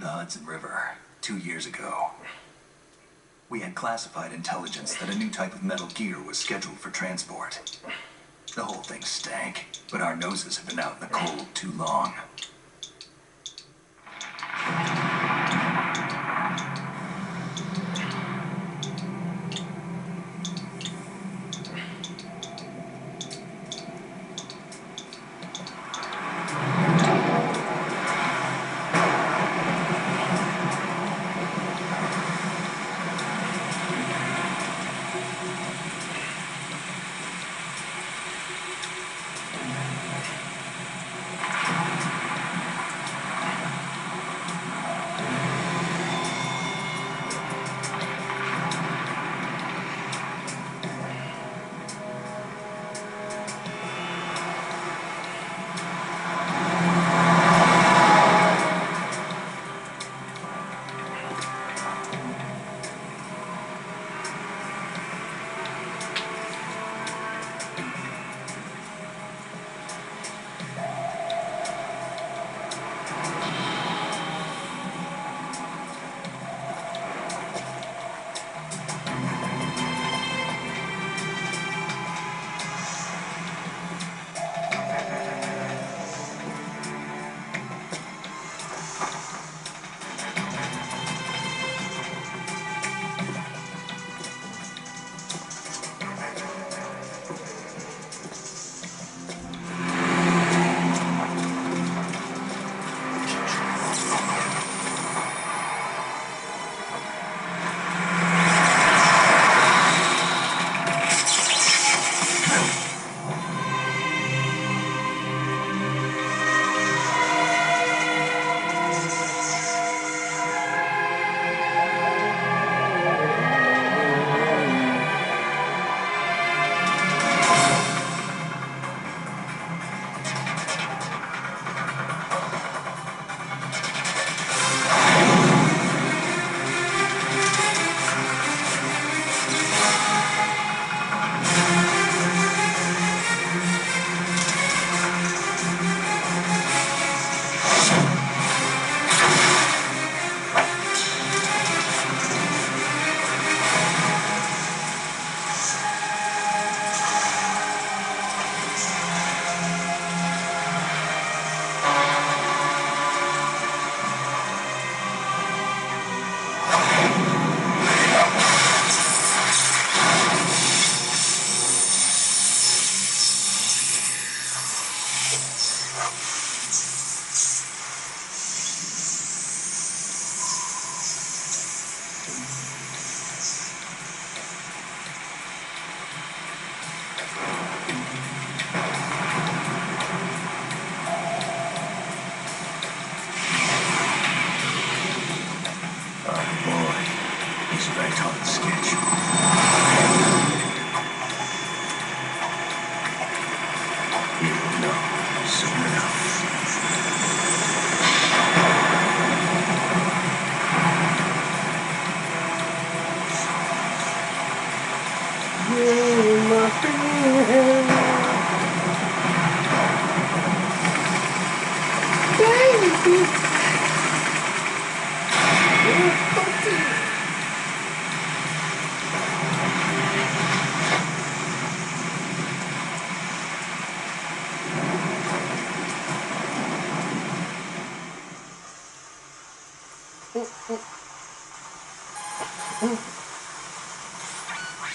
The Hudson River, 2 years ago. We had classified intelligence that a new type of metal gear was scheduled for transport. The whole thing stank, but our noses have been out in the cold too long.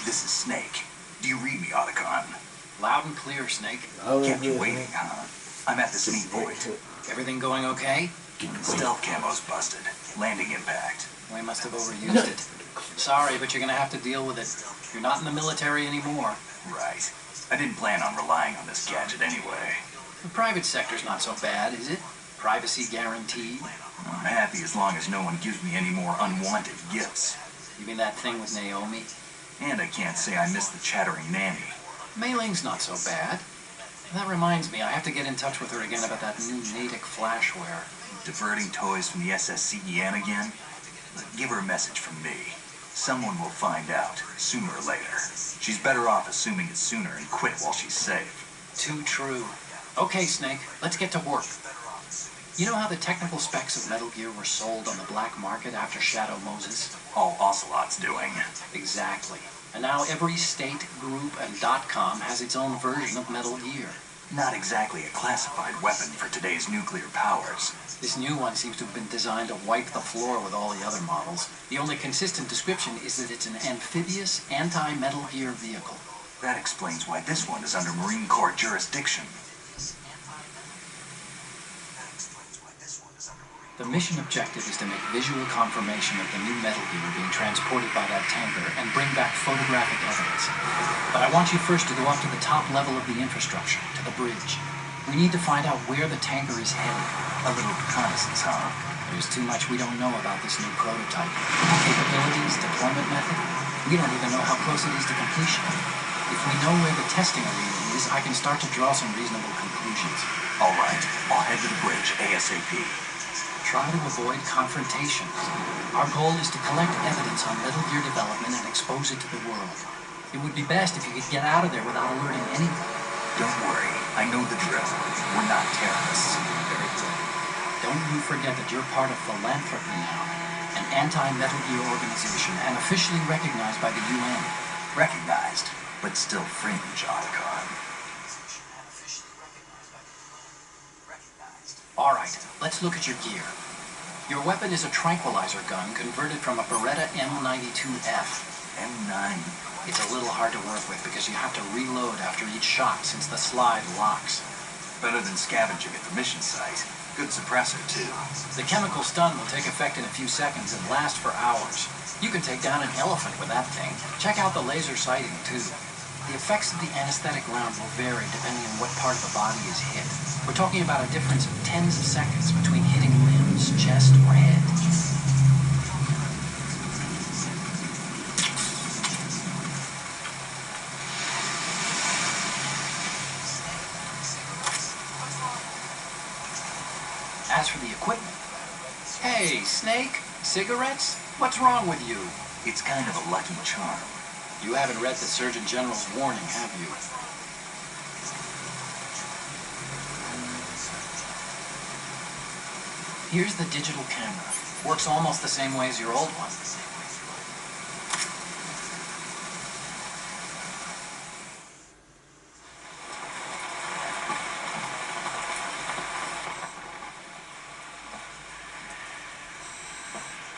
This is Snake. Do you read me, Otacon? Loud and clear, Snake. Kept you waiting, huh? I'm at this meet point. Everything going okay? Stealth camo's busted. Landing impact. We must have overused it. Sorry, but you're gonna have to deal with it. You're not in the military anymore. Right. I didn't plan on relying on this gadget anyway. The private sector's not so bad, is it? Privacy guaranteed. I'm happy as long as no one gives me any more unwanted gifts. You mean that thing with Naomi? And I can't say I miss the chattering nanny. Mailing's not so bad. That reminds me, I have to get in touch with her again about that new Natick flashware. Diverting toys from the SSCEN again? Give her a message from me. Someone will find out, sooner or later. She's better off assuming it sooner and quit while she's safe. Too true. Okay, Snake, let's get to work. You know how the technical specs of Metal Gear were sold on the black market after Shadow Moses? All Ocelot's doing. Exactly. And now every state, group, and .com has its own version of Metal Gear. Not exactly a classified weapon for today's nuclear powers. This new one seems to have been designed to wipe the floor with all the other models. The only consistent description is that it's an amphibious, anti-Metal Gear vehicle. That explains why this one is under Marine Corps jurisdiction. The mission objective is to make visual confirmation of the new Metal Gear being transported by that tanker and bring back photographic evidence. But I want you first to go up to the top level of the infrastructure, to the bridge. We need to find out where the tanker is headed. A little reconnaissance, huh? There's too much we don't know about this new prototype. Capabilities, deployment method. We don't even know how close it is to completion. If we know where the testing arena is, I can start to draw some reasonable conclusions. All right, I'll head to the bridge ASAP. Try to avoid confrontations. Our goal is to collect evidence on Metal Gear development and expose it to the world. It would be best if you could get out of there without alerting anyone. Don't worry, I know the drill. We're not terrorists. Very good. Don't you forget that you're part of Philanthropy now, an anti-Metal Gear organization and officially recognized by the UN. Recognized, but still fringe, Otacon. All right, let's look at your gear. Your weapon is a tranquilizer gun converted from a Beretta M92F. M9. It's a little hard to work with because you have to reload after each shot since the slide locks. Better than scavenging at the mission site. Good suppressor, too. The chemical stun will take effect in a few seconds and last for hours. You can take down an elephant with that thing. Check out the laser sighting, too. The effects of the anesthetic round will vary depending on what part of the body is hit. We're talking about a difference of tens of seconds between hitting limbs, chest, or head. As for the equipment... Hey, Snake, cigarettes? What's wrong with you? It's kind of a lucky charm. You haven't read the Surgeon General's warning, have you? Here's the digital camera. Works almost the same way as your old one.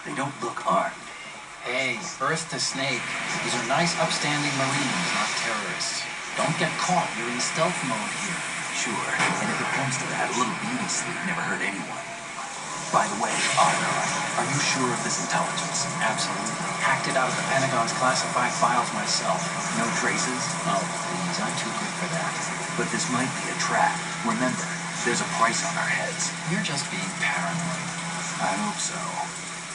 They don't look armed. Hey, Earth to Snake. These are nice, upstanding Marines, not terrorists. Don't get caught. You're in stealth mode here. Sure, and if it comes to that, a little beauty sleep never hurt anyone. By the way, Otacon, are you sure of this intelligence? Absolutely. Hacked it out of the Pentagon's classified files myself. No traces? Oh, please, I'm too good for that. But this might be a trap. Remember, there's a price on our heads. You're just being paranoid. I hope so.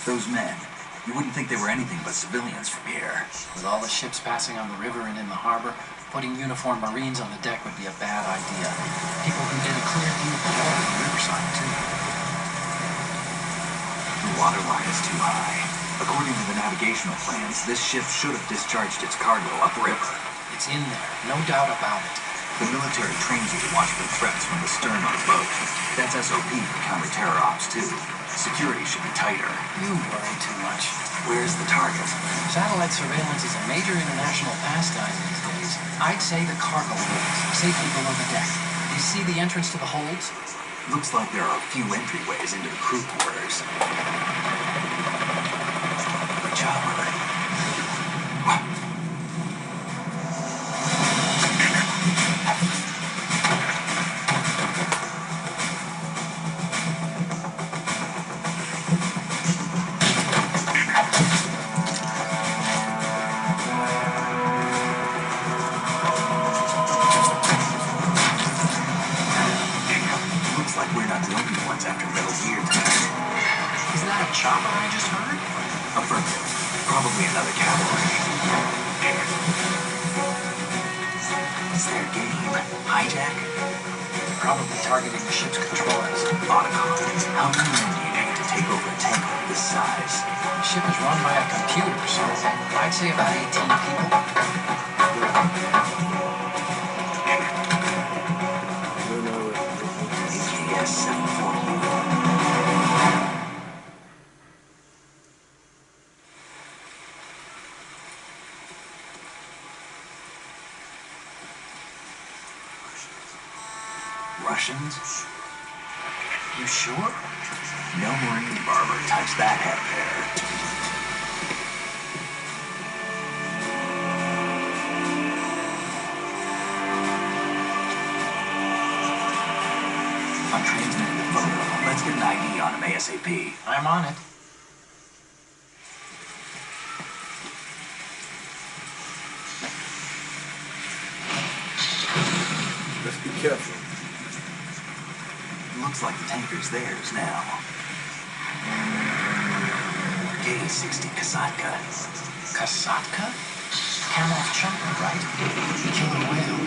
Those men, you wouldn't think they were anything but civilians from here. With all the ships passing on the river and in the harbor, putting uniformed Marines on the deck would be a bad idea. People can get a clear view of the water on the riverside, too. The water line is too high. According to the navigational plans, this ship should have discharged its cargo upriver. It's in there, no doubt about it. The military trains you to watch for threats from the stern on a boat. That's SOP for counter-terror ops, too. Security should be tighter. You worry too much. Where's the target? Satellite surveillance is a major international pastime these days. I'd say the cargo holds, safely below the deck. Do you see the entrance to the holds? Looks like there are a few entryways into the crew quarters. The chopper. Chopper I just heard? Affirmative. Probably another cavalry. It's their game. Hijack? Probably targeting the ship's controls. Otacon, how many men do you need to take over a tank of this size? The ship is run by a computer, so I'd say about 18 people. AKS-740. Russians? You sure? No Marine barber touched that head there. I'm transmitting the photo. Let's get an ID on him ASAP. I'm on it. Let's be careful. Looks like the tanker's theirs now. K-60 Kasatka. Kasatka? Camel chopper, right? Killer whale.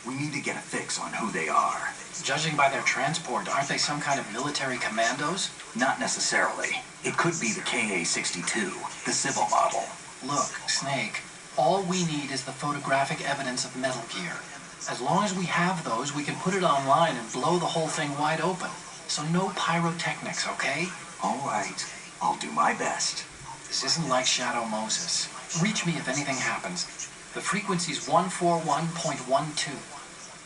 We need to get a fix on who they are. Judging by their transport, aren't they some kind of military commandos? Not necessarily. It could be the Ka-62, the civil model. Look, Snake, all we need is the photographic evidence of Metal Gear. As long as we have those, we can put it online and blow the whole thing wide open. So no pyrotechnics, okay? All right. I'll do my best. This isn't like Shadow Moses. Reach me if anything happens. The frequency's 141.12.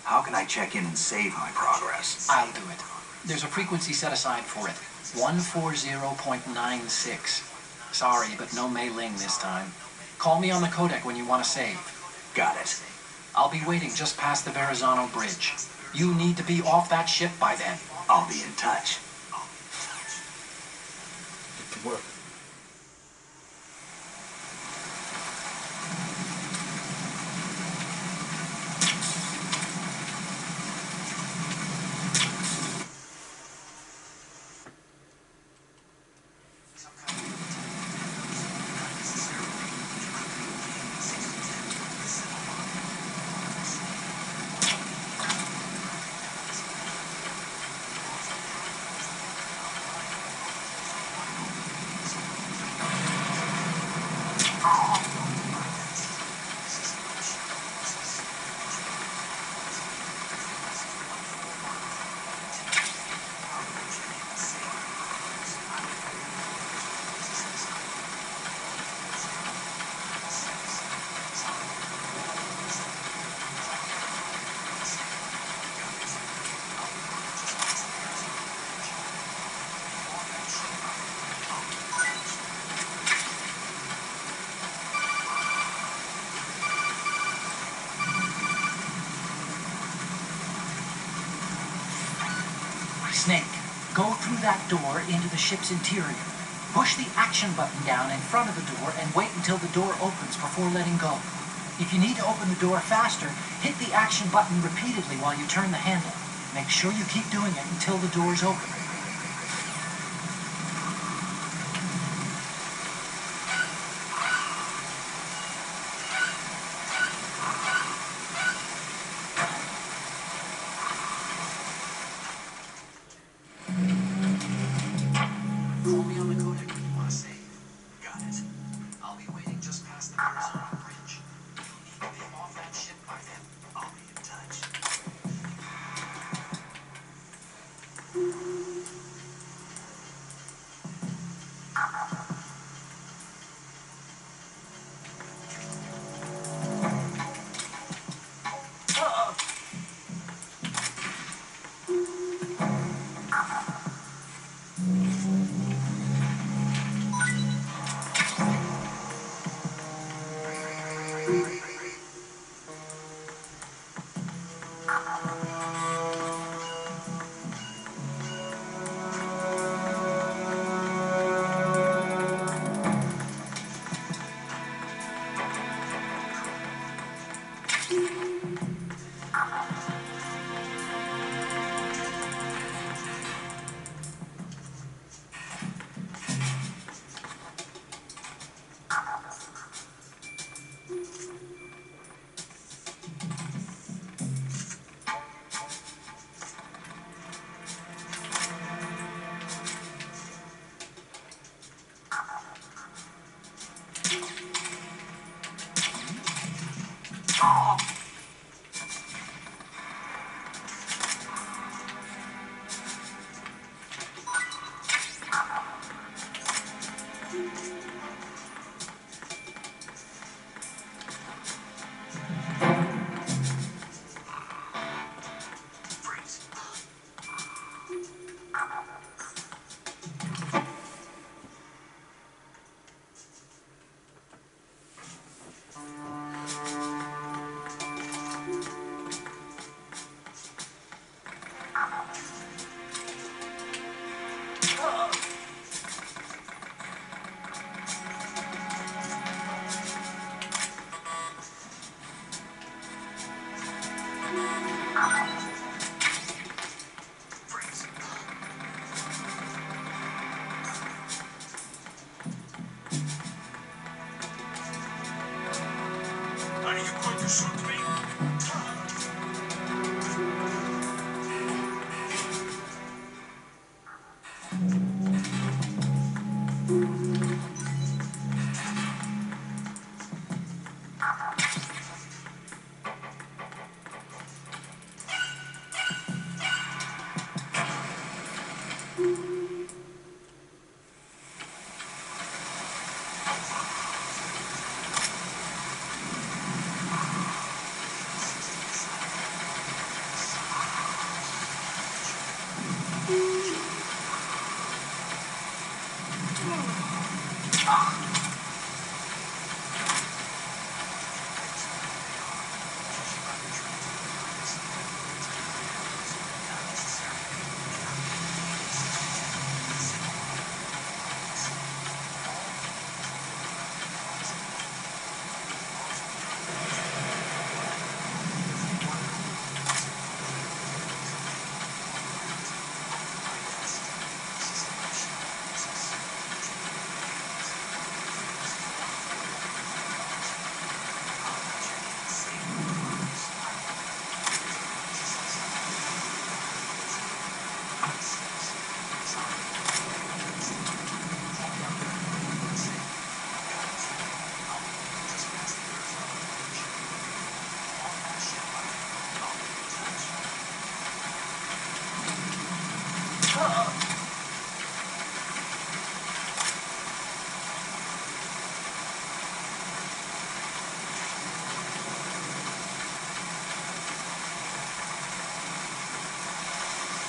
How can I check in and save my progress? I'll do it. There's a frequency set aside for it. 140.96. Sorry, but no mailing this time. Call me on the codec when you want to save. Got it. I'll be waiting just past the Verrazano Bridge. You need to be off that ship by then. I'll be in touch. Get to work. Snake, go through that door into the ship's interior. Push the action button down in front of the door and wait until the door opens before letting go. If you need to open the door faster, hit the action button repeatedly while you turn the handle. Make sure you keep doing it until the door's open. Call me on the codec when you want to save. Got it. I'll be waiting just past the Verrazano Bridge. You need to be off that ship by then. I'll be in touch. Are you going to shoot me?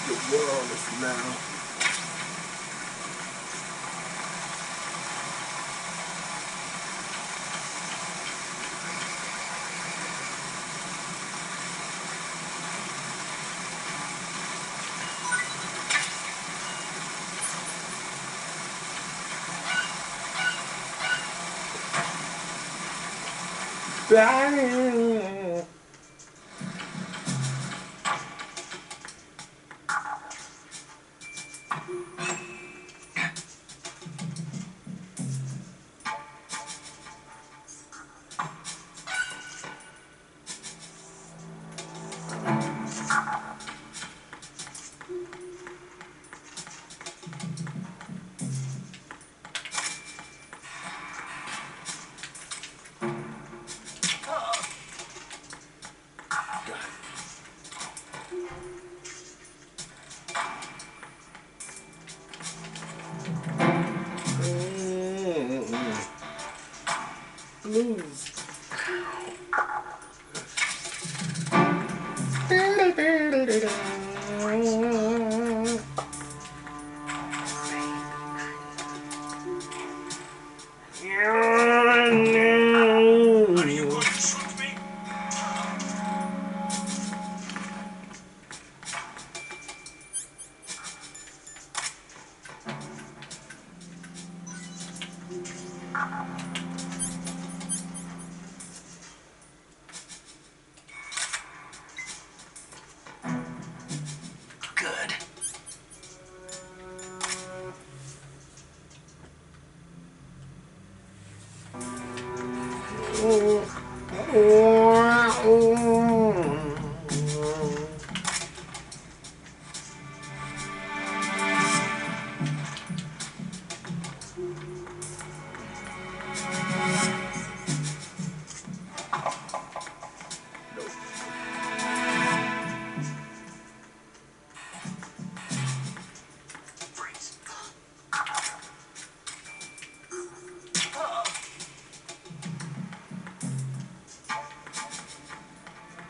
The world is now. Bang. Blues. Are you going to shoot me? Good. Freeze.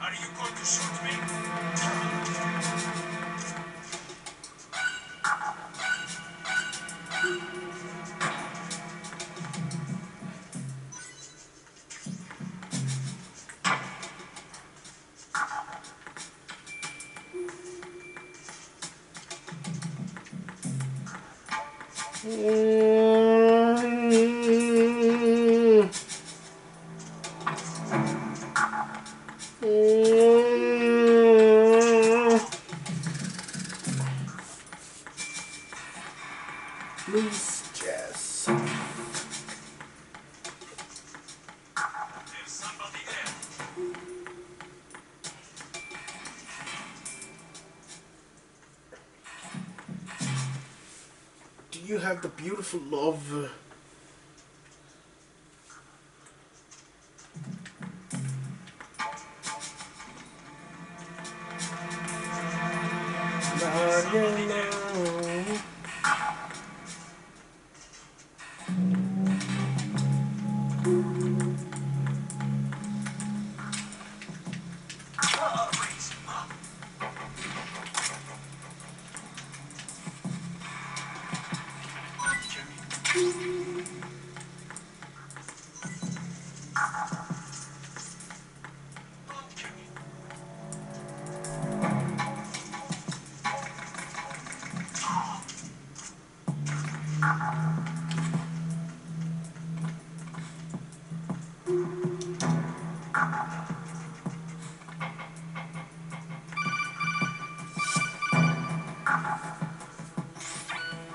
Are you going to shoot me? Miss Jess. Do you have the beautiful love?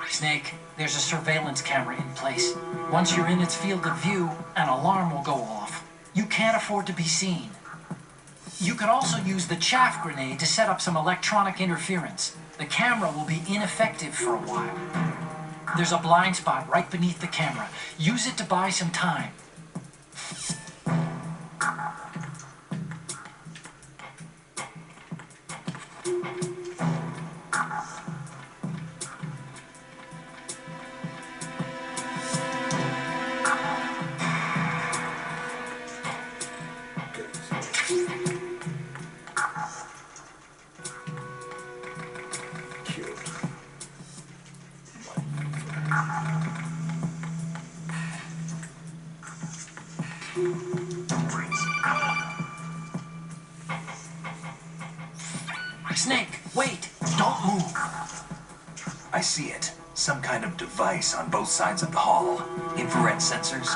Snake, there's a surveillance camera in place. Once you're in its field of view, an alarm will go off. You can't afford to be seen. You can also use the chaff grenade to set up some electronic interference. The camera will be ineffective for a while. There's a blind spot right beneath the camera. Use it to buy some time. Snake, wait! Don't move! I see it. Some kind of device on both sides of the hall. Infrared sensors?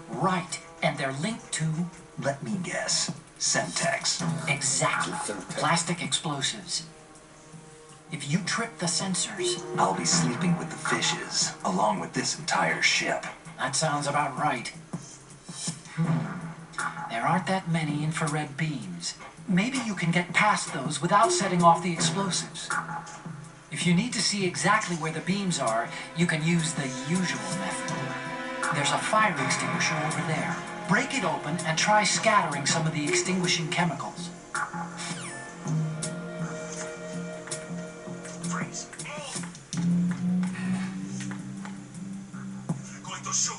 Right, and they're linked to... Let me guess. Semtex. Exactly. Plastic explosives. If you trip the sensors... I'll be sleeping with the fishes, along with this entire ship. That sounds about right. There aren't that many infrared beams. Maybe you can get past those without setting off the explosives. If you need to see exactly where the beams are, you can use the usual method. There's a fire extinguisher over there. Break it open and try scattering some of the extinguishing chemicals. Freeze. Going to shoot.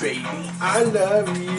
Baby, I love you.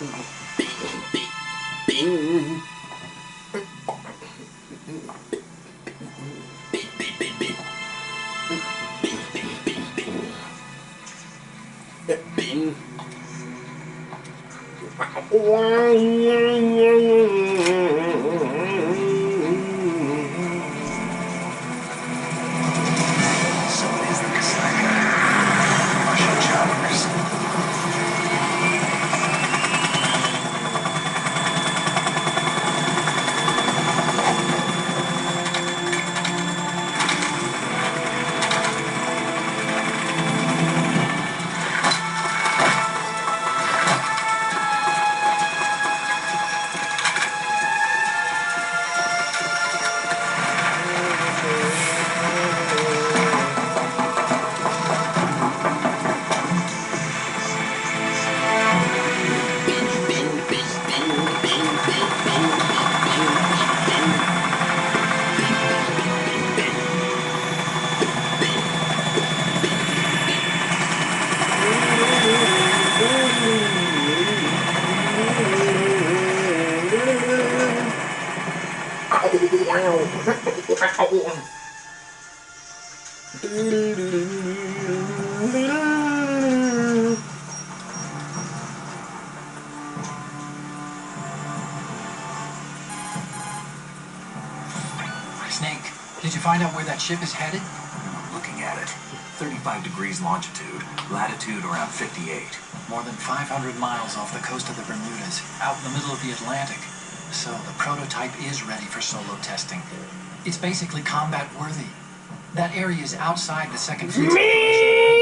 Bing. Bing. So it is the sniper. Russian choppers. Snake, did you find out where that ship is headed? I'm looking at it. 35 degrees longitude, latitude around 58. More than 500 miles off the coast of the Bermudas, out in the middle of the Atlantic. So the prototype is ready for solo testing. It's basically combat worthy. That area is outside the second fleet's operation.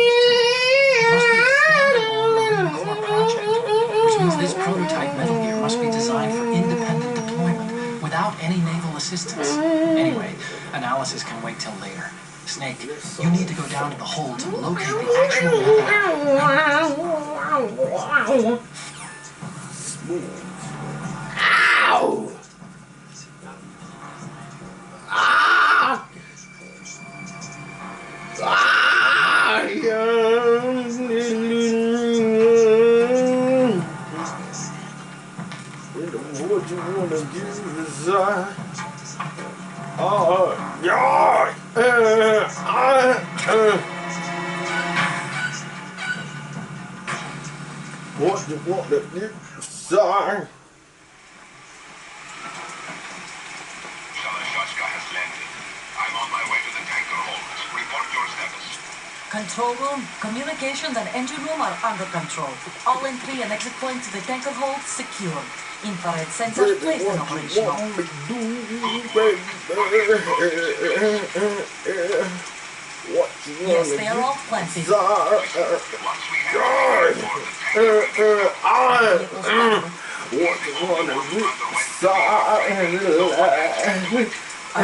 It must be a standalone Marine Corps project, which means this prototype Metal Gear must be designed for independent deployment without any naval assistance. Anyway, analysis can wait till later. Snake, you need to go down to the hold to locate the actual metal. Smooth. Ow! Ah! Ah! What you wanna do is yeah! What you wanna do, sir? Shalashashka has landed. I'm on my way to the tanker hold. Report your status. Control room, communications and engine room are under control. All entry and exit points to the tanker hold secure. Infrared sensors placed in operational. Yes, they are all planted. Once we have What you wanna do, sir? Are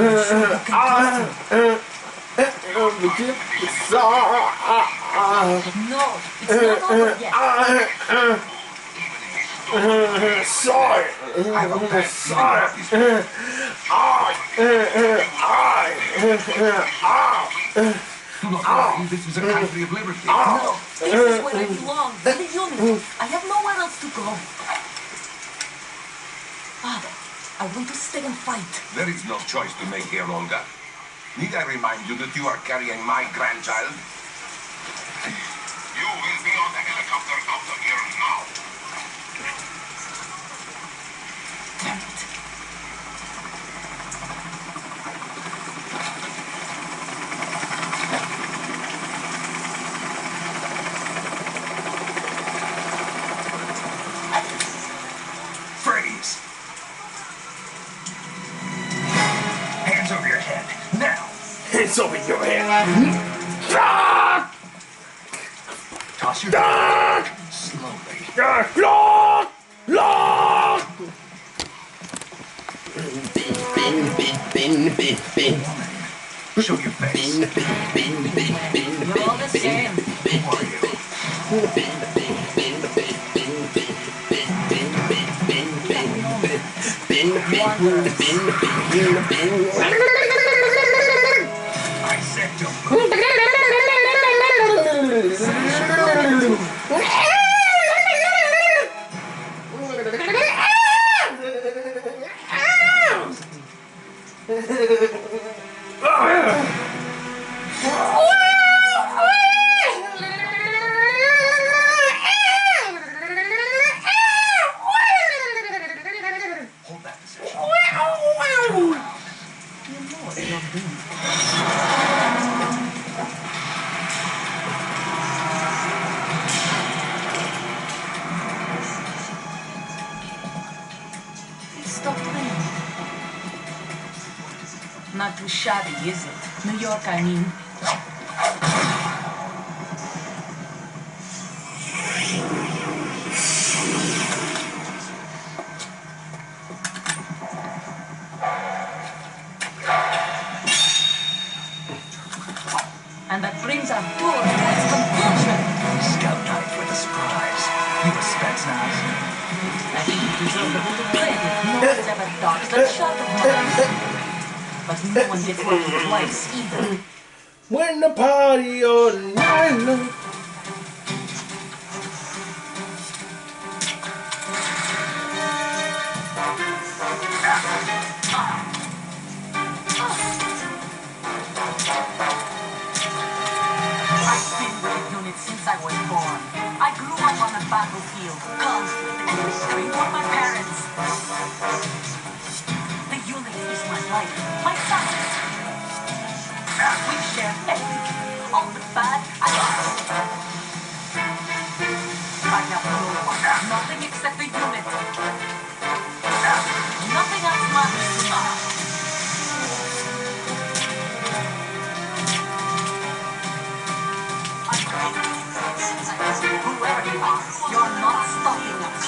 you sure you can trust me? No, it's not over yet. Sorry. Do not worry, this is a country of liberty. No, this is where I belong. The unit. I have nowhere else to go. Father, I want to stay and fight. There is no choice to make here, Olga. Need I remind you that you are carrying my grandchild? You will be on the helicopter out of here now. Damn it. Freeze! Hands over your head, now! Hands over your head. Ah! Toss your Ah! head slowly. Lock! Lock! Show your face. You're all the same. Who are you? I said don't move. stuffed thing. Not too shabby, is it? New York, I mean. And that brings our tour to its conclusion. Scout knife with a surprise. You a Spetsnaz? I think you deserve a little credit. No one's ever doxed a shot of mine. But no one gets lucky twice either. When the party all night long. I've been with the unit since I was born. I grew up on the battlefield. Conflict and mystery were my parents. The unit is my life, my family. We share everything, all the bad and the good. I have no one, nothing except the unit. Nothing else matters to me. Whoever you are, you're not stopping us.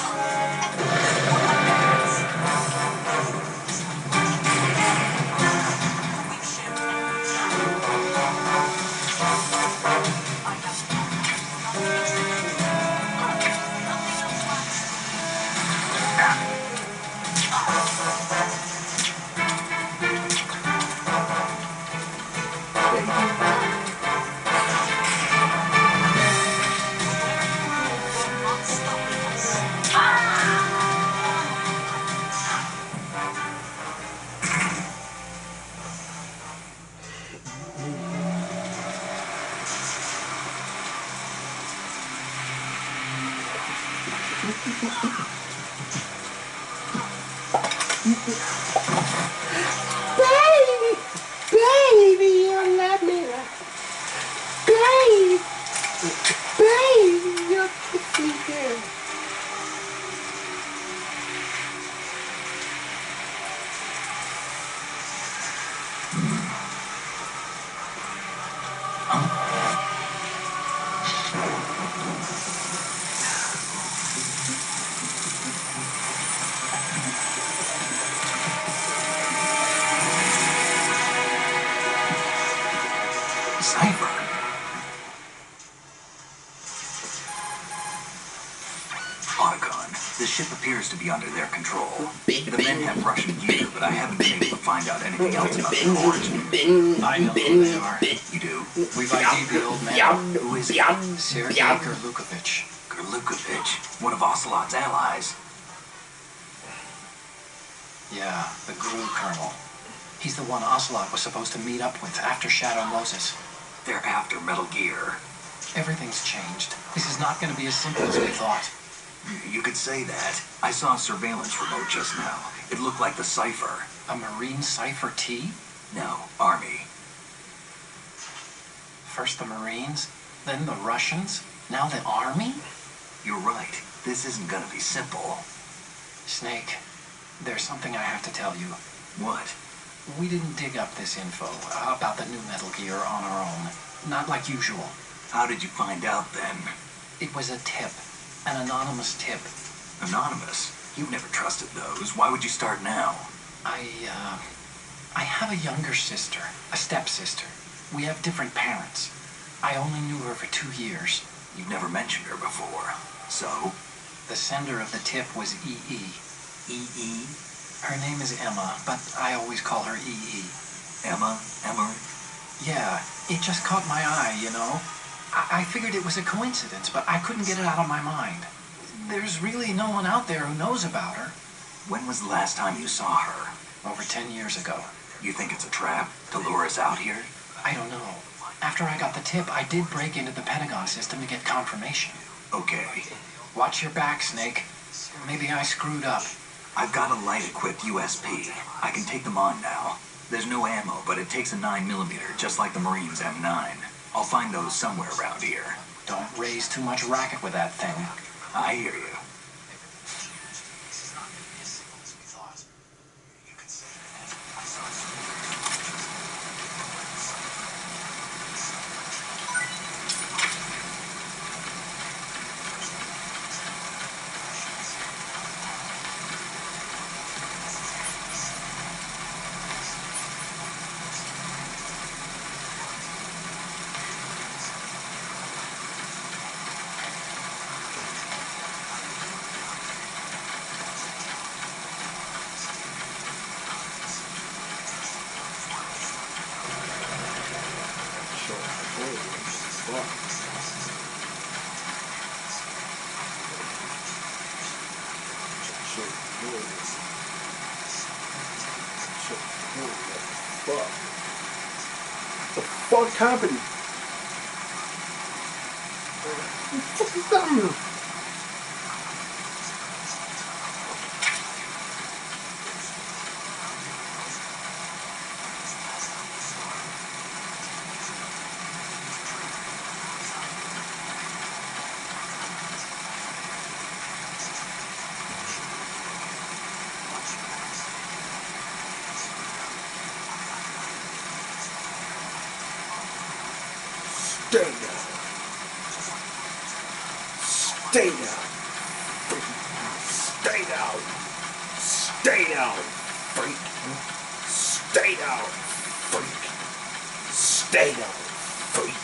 Baby, you let me. Baby, baby, you kiss me there. Cipher. Otacon, this ship appears to be under their control. The men have Russian gear, but I haven't been able to find out anything else about their origin. I know who they are. You do? We've ID'd the old man. Who is he? Sergei Gerlukovich. Gerlukovich, one of Ocelot's allies. Yeah, the GRU colonel. He's the one Ocelot was supposed to meet up with after Shadow Moses. They're after Metal Gear. Everything's changed. This is not going to be as simple as we thought. You could say that. I saw a surveillance remote just now. It looked like the Cipher. A Marine Cipher T? No, Army. First the Marines, then the Russians, now the Army? You're right. This isn't gonna be simple. Snake, there's something I have to tell you. What? We didn't dig up this info about the new Metal Gear on our own. Not like usual. How did you find out then? It was a tip. An anonymous tip. Anonymous? You've never trusted those. Why would you start now? I have a younger sister, a stepsister. We have different parents. I only knew her for 2 years. You've never mentioned her before. So? The sender of the tip was E.E. E.E.? Her name is Emma, but I always call her E.E. Emma? Emma? Yeah, it just caught my eye, you know? I figured it was a coincidence, but I couldn't get it out of my mind. There's really no one out there who knows about her. When was the last time you saw her? Over 10 years ago. You think it's a trap to lure us out here? I don't know. After I got the tip, I did break into the Pentagon system to get confirmation. Okay. Watch your back, Snake. Maybe I screwed up. I've got a light-equipped USP. I can take them on now. There's no ammo, but it takes a 9mm, just like the Marines' M9. I'll find those somewhere around here. Don't raise too much racket with that thing. I hear you. The fuck happened? What the fuck is that? Stay down. Stay down. Stay down. Stay down, freak. Stay down, freak. Stay down, freak.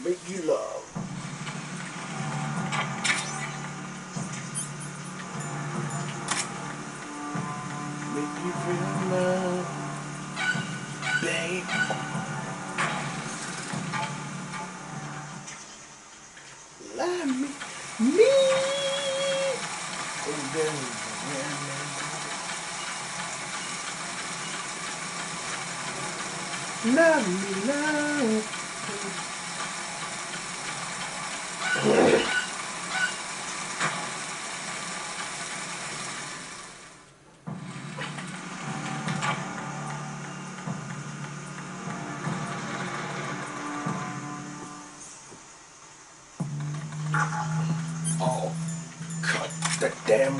Make you love. Make you feel love, babe. Love me, oh, baby. Love me, love. Oh, cut the damn.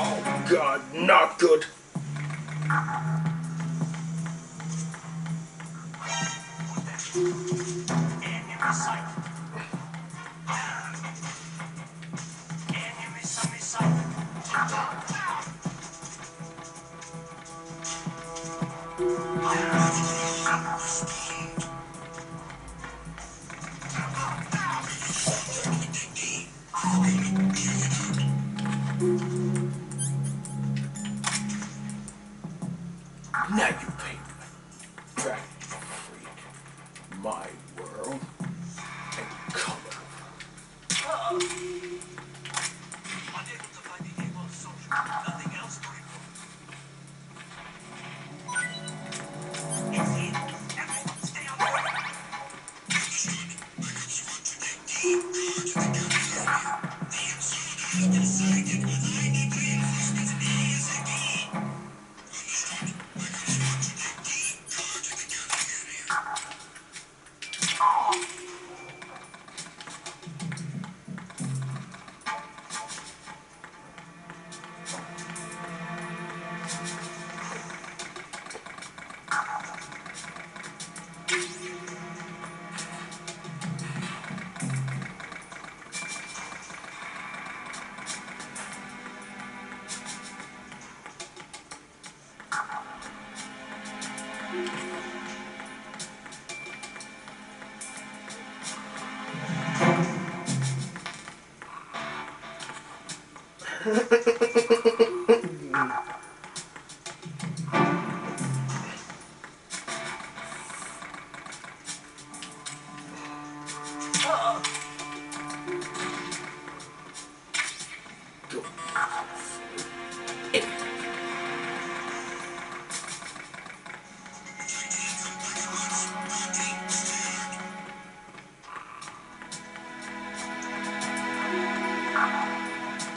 Oh God, not good. Now you pay me back, freak. My world and color.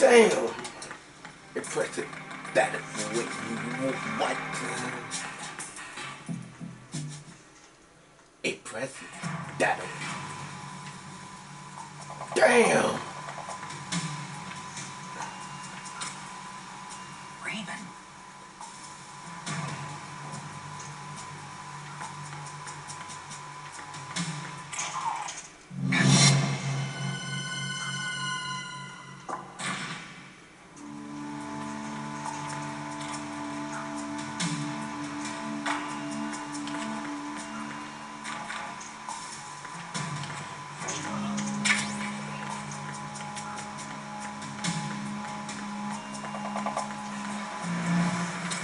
Damn. It pressed it. That what? It pressed it. That. Damn. Raven.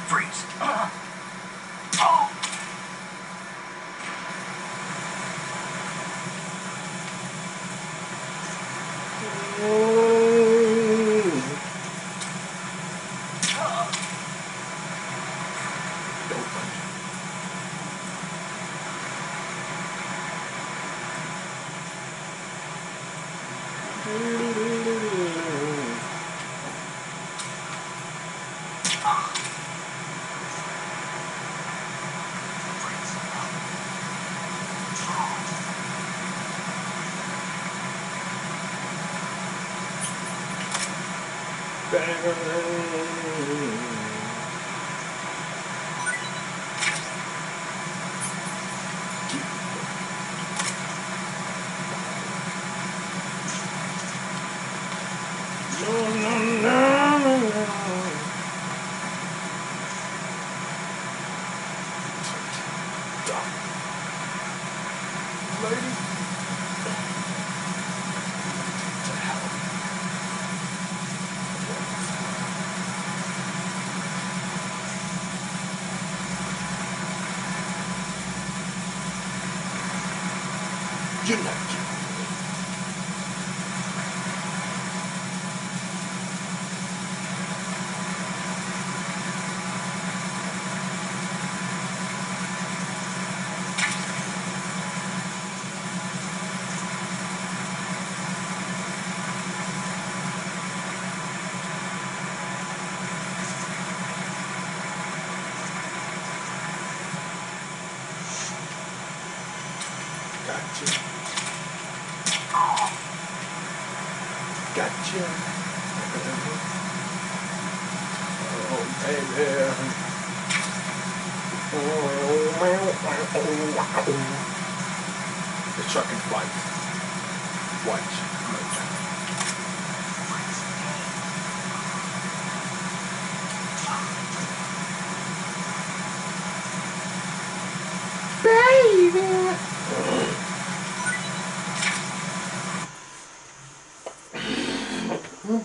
Freeze. You're not kidding. Gotcha. Gotcha. Oh, baby. The truck and flight. Watch. Baby.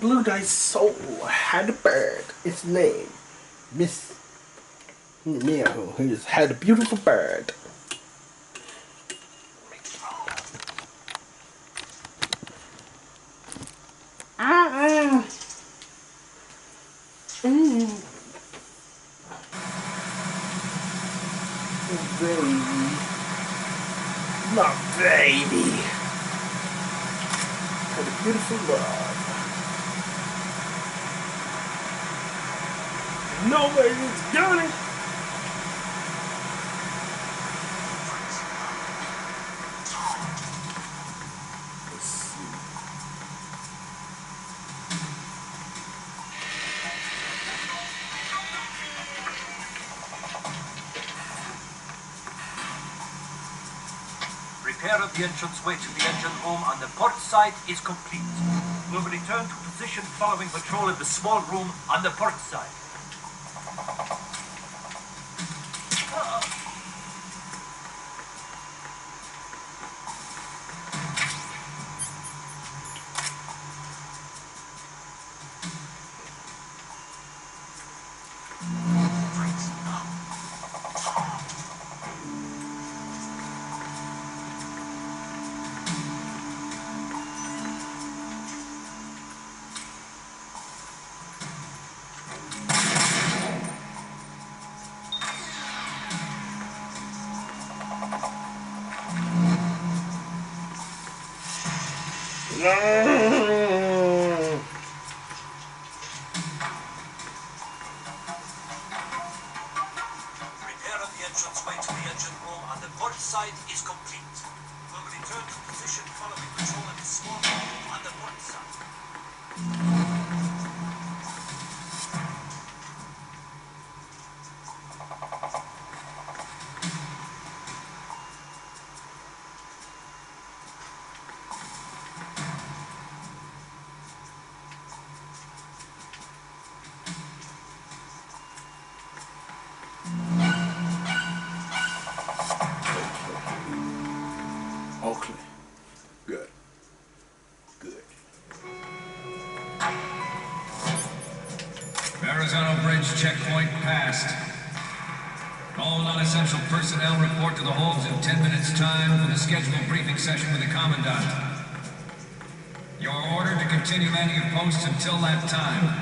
Blue Dice Soul had a bird. Its name, Miss Meow. He just had a beautiful bird. Baby. Not baby. Had a beautiful love. Nobody's got it. Let's see. Repair of the entranceway to the engine room on the port side is complete. We'll return to position following patrol in the small room on the port side. side is complete. We'll return to position following patrol of the small room on the port side. Okay. Good. Good. Arizona Bridge checkpoint passed. All non-essential personnel report to the holds in 10 minutes' time for the scheduled briefing session with the Commandant. You are ordered to continue manning your posts until that time.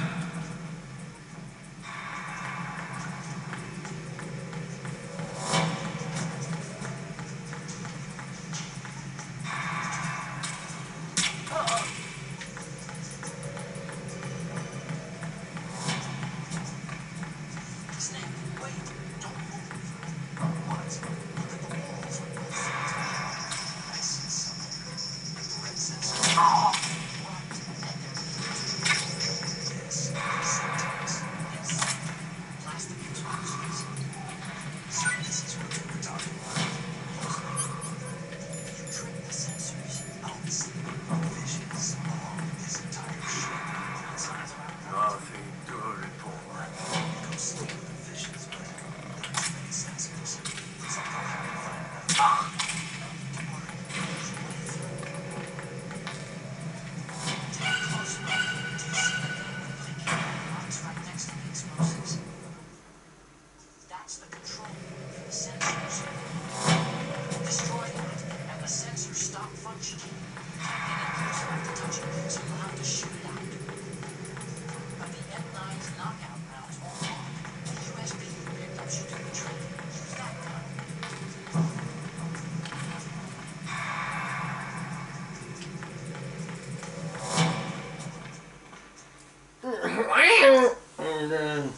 And then,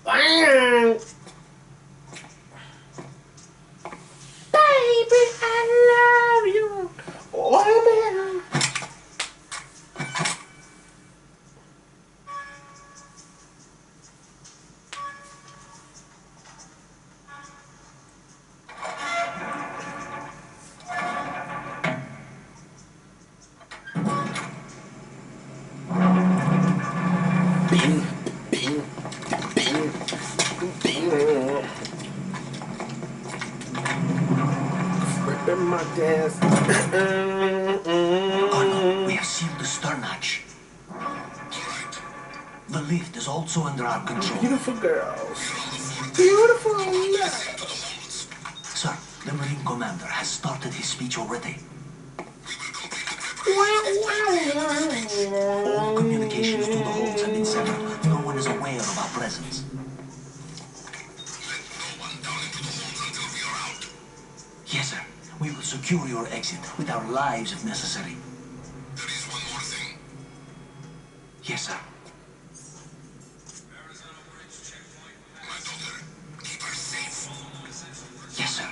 bang! Baby, I love you. Oh, man. Bing, bing, bing, bing. Ripping my desk. Colonel, we have sealed the stern hatch. The lift is also under our control. Beautiful girls. Beautiful love. Sir, the Marine Commander has started his speech already. All communications to the holds have been severed. No one is aware of our presence. Yes, sir. We will secure your exit with our lives if necessary. There is one more thing. Yes, sir. Arizona Bridge checkpoint My daughter, keep her safe. Yes, sir.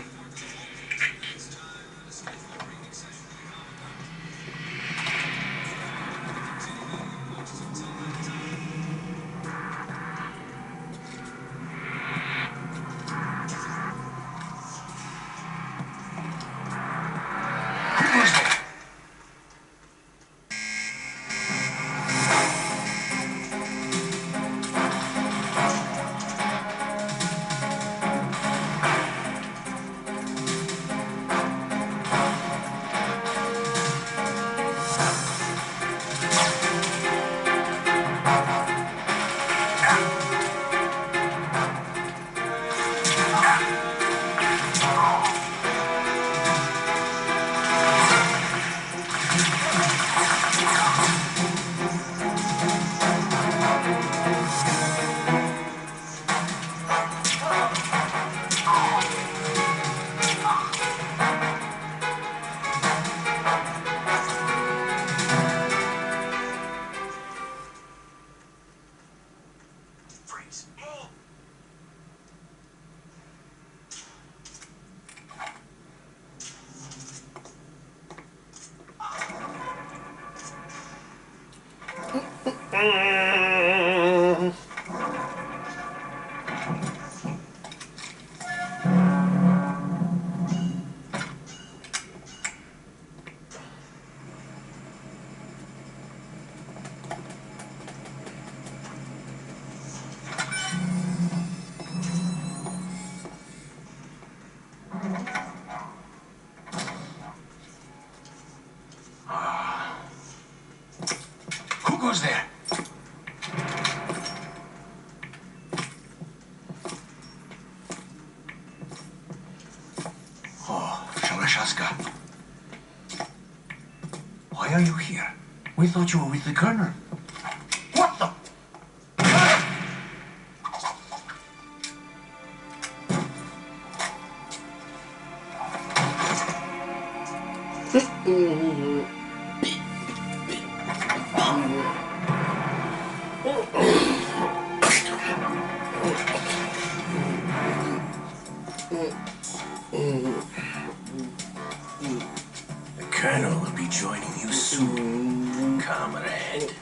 goes there? Oh, Shalashashka. Why are you here? We thought you were with the Colonel. What the? The Colonel will be joining you soon, comrade.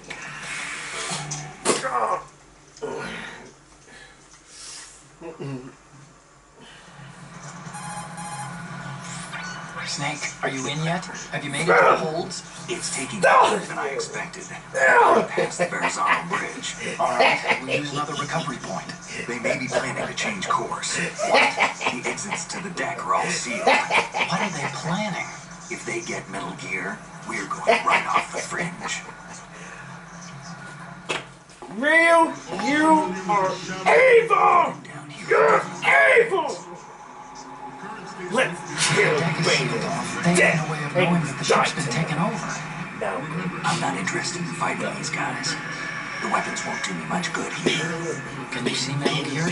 Snake, are you in yet? Have you made it to the holds? It's taking longer than I expected. Past the Verrazano Bridge. All right, we'll use another recovery point. They may be planning to change course. The exits to the deck are all sealed. What are they planning? If they get Metal Gear, we're going right off the fringe. Real, you are evil! Down here. You're evil! Let's kill Deck is sealed off. They have no way of knowing that the ship's been taken over. No. I'm not interested in fighting these guys. The weapons won't do me much good here. Can you see Metal Gear?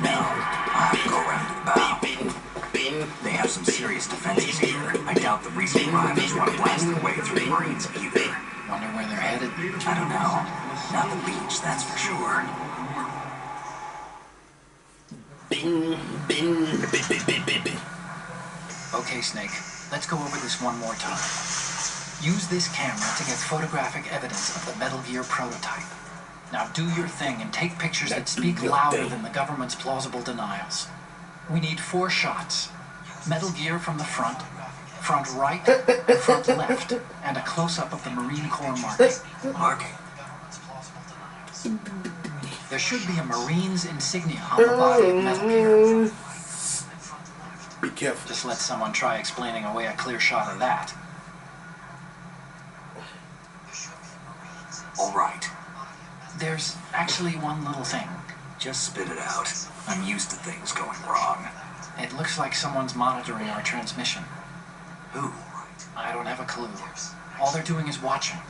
No, I'll have to go around to the bow. They have some serious defenses here. I doubt the recent arrivals want to blast their way through the Marines either. Wonder where they're headed. I don't know. Not the beach, that's for sure. Okay, Snake, let's go over this one more time. Use this camera to get photographic evidence of the Metal Gear prototype. Now do your thing and take pictures that speak louder than the government's plausible denials. We need 4 shots. Metal Gear from the front, front right, and front left, and a close-up of the Marine Corps marking. Marking? There should be a Marine's insignia on the body of Metal Gear. Be careful. Just let someone try explaining away a clear shot of that. All right. There's actually one little thing. Just spit it out. I'm used to things going wrong. It looks like someone's monitoring our transmission. Who? I don't have a clue. All they're doing is watching.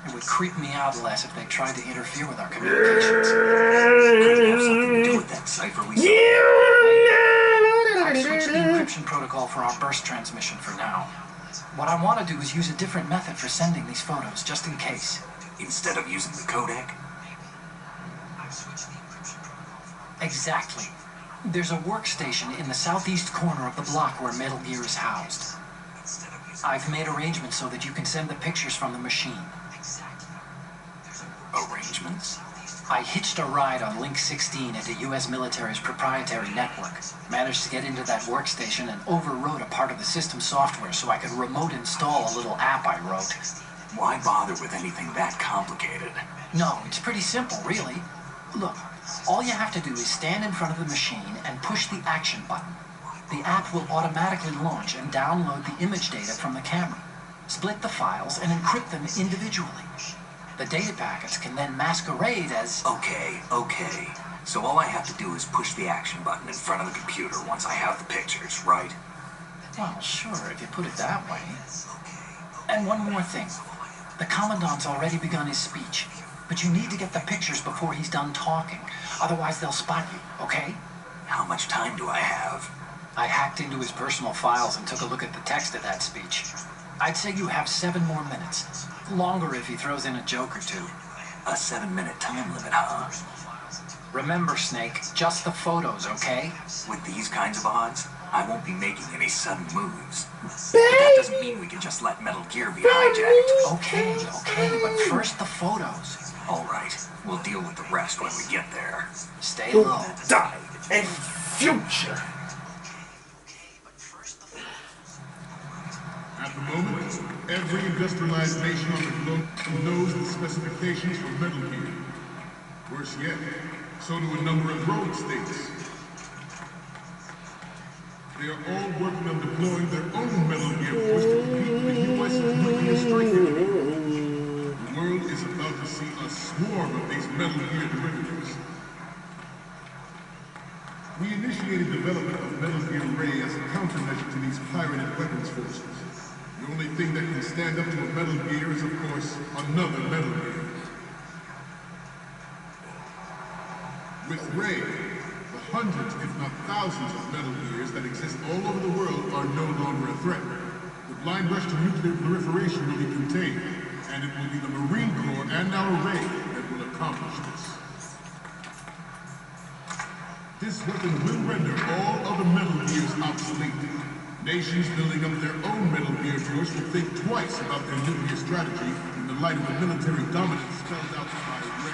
It would creep me out less if they tried to interfere with our communications. Could it have something to do with that cipher we saw? I've switched the encryption protocol for our burst transmission for now. What I want to do is use a different method for sending these photos, just in case. Instead of using the codec? Exactly. There's a workstation in the southeast corner of the block where Metal Gear is housed. I've made arrangements so that you can send the pictures from the machine. Arrangements? I hitched a ride on Link 16 into U.S. military's proprietary network. Managed to get into that workstation and overwrote a part of the system software so I could remote install a little app I wrote. Why bother with anything that complicated? No, it's pretty simple, really. Look, all you have to do is stand in front of the machine and push the action button. The app will automatically launch and download the image data from the camera, split the files, and encrypt them individually. The data packets can then masquerade as... Okay. So all I have to do is push the action button in front of the computer once I have the pictures, right? Well, sure, if you put it that way. And one more thing. The Commandant's already begun his speech, but you need to get the pictures before he's done talking. Otherwise, they'll spot you, okay? How much time do I have? I hacked into his personal files and took a look at the text of that speech. I'd say you have 7 more minutes. Longer if he throws in a joke or two. A 7-minute time limit, huh? Remember, Snake, just the photos, okay? With these kinds of odds, I won't be making any sudden moves. But that doesn't mean we can just let Metal Gear be hijacked. Okay, but first the photos. All right, we'll deal with the rest when we get there. Stay low. Die in future. At the moment, every industrialized nation on the globe knows the specifications for Metal Gear. Worse yet, so do a number of rogue states. They are all working on deploying their own Metal Gear force to compete with the U.S.'s nuclear strike enemy. The world is initiated development of Metal Gear Ray as a countermeasure to these pirated weapons forces. The only thing that can stand up to a Metal Gear is, of course, another Metal Gear. With Ray, the hundreds, if not thousands, of Metal Gears that exist all over the world are no longer a threat. The blind rush to nuclear proliferation will be contained, and it will be the Marine Corps and our Ray that will accomplish this. This weapon will render all other Metal Gears obsolete. Nations building up their own Metal Gear force will think twice about their nuclear strategy in the light of the military dominance spelled out by Ray.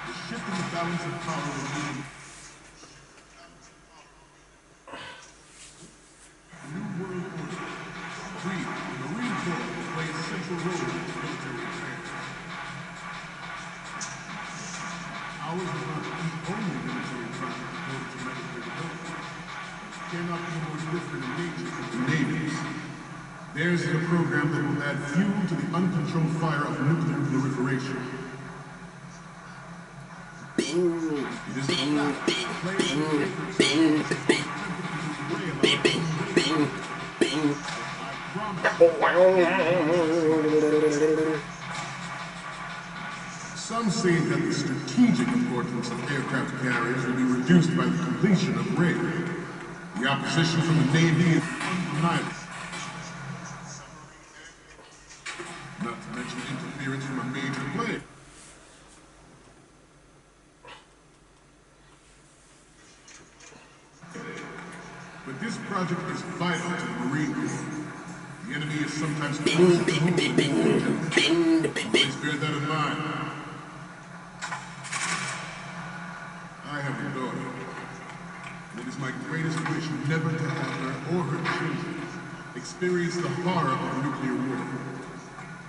The shift in the balance of power will be a new world order. We, the Marine Corps, will play a central role in its military affairs. Ours is not the only military project devoted to military development. It cannot be more different in nature from the Navy's. Theirs is a program that will add fuel to the uncontrolled fire of nuclear proliferation. Bing, bing, bing, bing, bing, bing, bing, bing, bing, bing. Some say that the strategic importance of aircraft carriers will be reduced by the completion of Ray. The opposition from the Navy is undeniable. Not to mention interference from a major player. But this project is vital to the Marine Corps. The enemy is sometimes closer to home than the Always bear that in mind. I have a daughter. It is my greatest wish never to have her or her children experience the horror of nuclear war.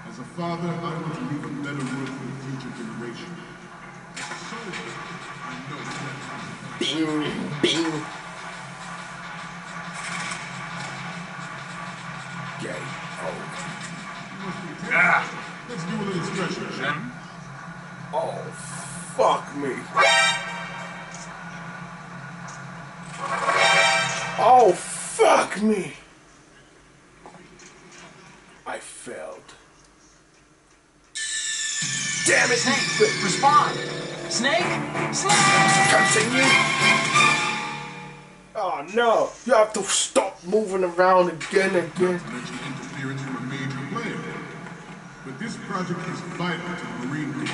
As a father, I want to leave a better world for the future generation. As a soldier, I know that. Bing, bing. Gay. Oh. Let's do a little stretching, shall we? Oh, fuck me. Oh, fuck me. I failed. Damn it! Snake, respond! Snake! Snake! Continue! Oh no! You have to stop moving around again. Mention interference from a major player. But this project is vital to the Marine Corps.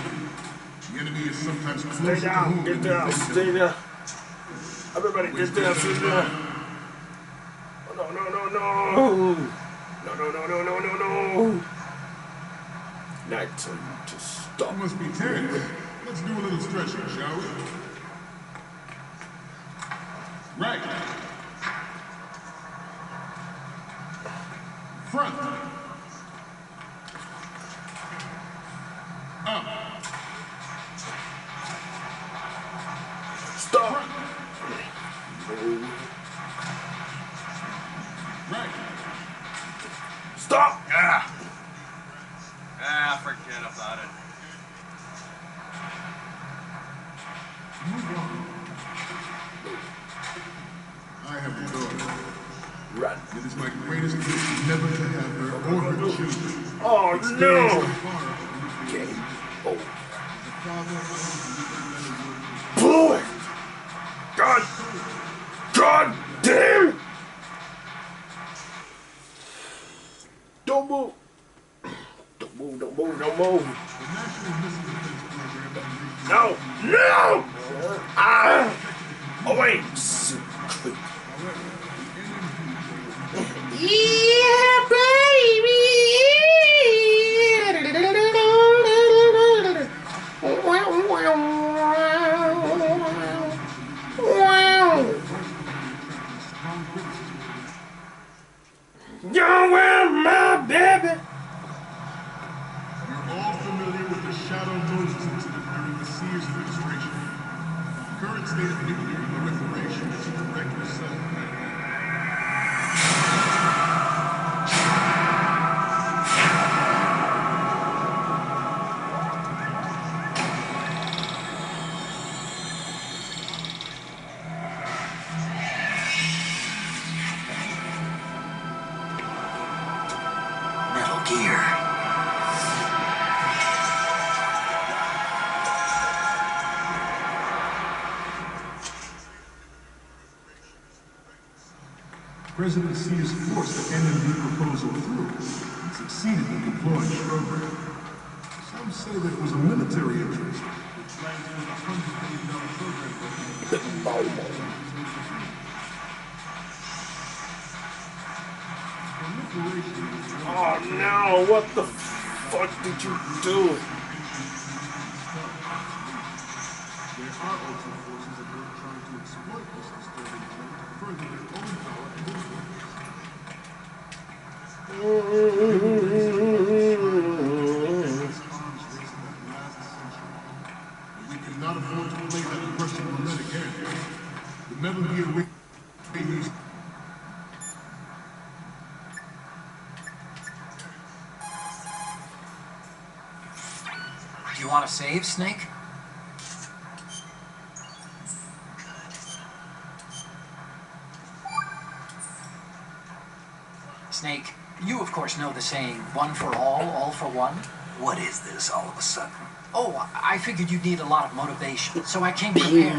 The enemy is sometimes closer to home than down, stay down. Everybody get down, sit down. Oh, no. No. Now I tell you to stop. You must be tense. Let's do a little stretching, shall we? Right. Front. Up. Stop. Front. Right. Stop. Forget about it. Move on. I have a daughter. Run. It is my greatest wish never to have her or her children. Oh experience no. the horror of nuclear Game war. over. As a father, I want to leave a better world. Boy. God damn. Don't move. Don't move. The National Missile Defense Program No. Oh wait. Yeah, baby. You're my baby. You're all familiar with the Shadow Moses incident during the Sears administration. The current state of nuclear proliferation is a direct result of that. Gear. President C has forced the NMD proposal through and succeeded in deploying the program. Some say that it was a military interest that planned for the $100 billion program. Oh no, what the fuck did you do? There are also forces that are trying to exploit this disturbing trend to further their own power and influence. We cannot afford to play that Russian roulette again. The Metal Gear needs. Do you want to save, Snake? Snake, you of course know the saying, one for all for one. What is this all of a sudden? Oh, I figured you'd need a lot of motivation, so I came prepared.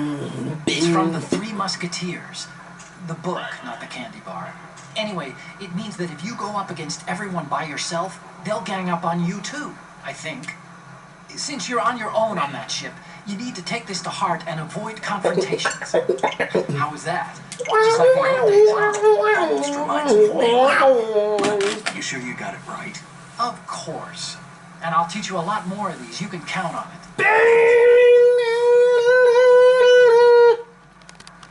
It's from the Three Musketeers. The book, not the candy bar. Anyway, it means that if you go up against everyone by yourself, they'll gang up on you too, I think. Since you're on your own on that ship, you need to take this to heart and avoid confrontations. How was that? Just like the old days, huh? Almost reminds me of me. You sure you got it right? Of course. And I'll teach you a lot more of these. You can count on it.